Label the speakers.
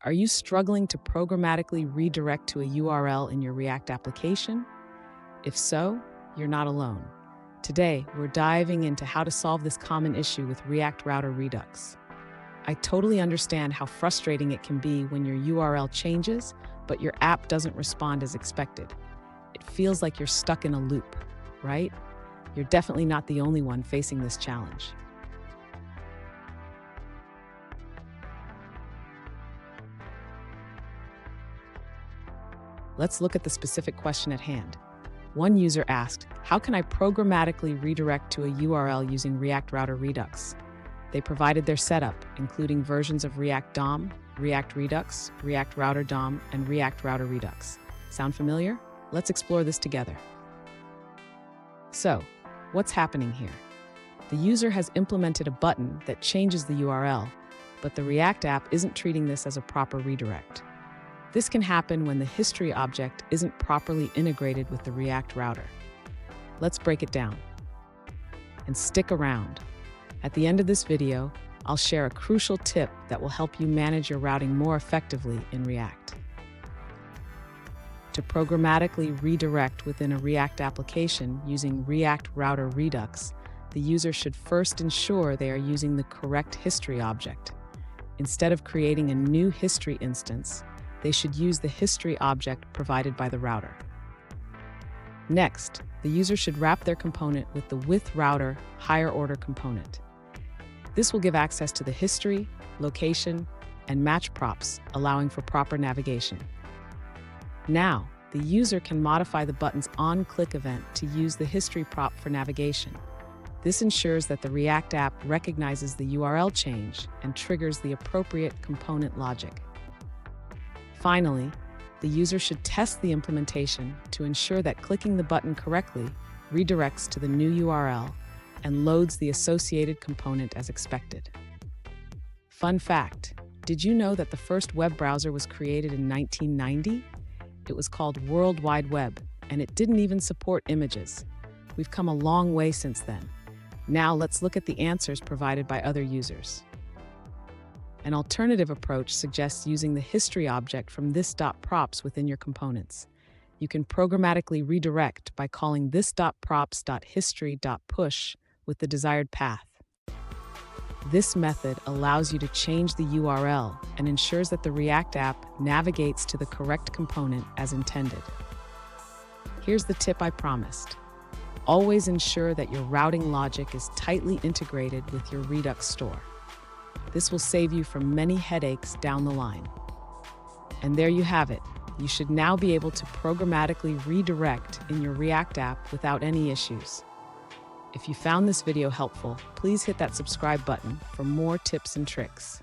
Speaker 1: Are you struggling to programmatically redirect to a URL in your React application? If so, you're not alone. Today, we're diving into how to solve this common issue with react-router-redux. I totally understand how frustrating it can be when your URL changes, but your app doesn't respond as expected. It feels like you're stuck in a loop, right? You're definitely not the only one facing this challenge. Let's look at the specific question at hand. One user asked, how can I programmatically redirect to a URL using react-router-redux? They provided their setup, including versions of React DOM, React Redux, React Router DOM, and React Router Redux. Sound familiar? Let's explore this together. So, what's happening here? The user has implemented a button that changes the URL, but the React app isn't treating this as a proper redirect. This can happen when the history object isn't properly integrated with the React router. Let's break it down. And stick around. At the end of this video, I'll share a crucial tip that will help you manage your routing more effectively in React. To programmatically redirect within a React application using react-router-redux, the user should first ensure they are using the correct history object. Instead of creating a new history instance, they should use the history object provided by the router. Next, the user should wrap their component with the with-router higher-order component. This will give access to the history, location, and match props, allowing for proper navigation. Now, the user can modify the button's on-click event to use the history prop for navigation. This ensures that the React app recognizes the URL change and triggers the appropriate component logic. Finally, the user should test the implementation to ensure that clicking the button correctly redirects to the new URL and loads the associated component as expected. Fun fact, did you know that the first web browser was created in 1990? It was called World Wide Web, and it didn't even support images. We've come a long way since then. Now let's look at the answers provided by other users. An alternative approach suggests using the history object from this.props within your components. You can programmatically redirect by calling this.props.history.push with the desired path. This method allows you to change the URL and ensures that the React app navigates to the correct component as intended. Here's the tip I promised. Always ensure that your routing logic is tightly integrated with your Redux store. This will save you from many headaches down the line. And there you have it. You should now be able to programmatically redirect in your React app without any issues. If you found this video helpful, please hit that subscribe button for more tips and tricks.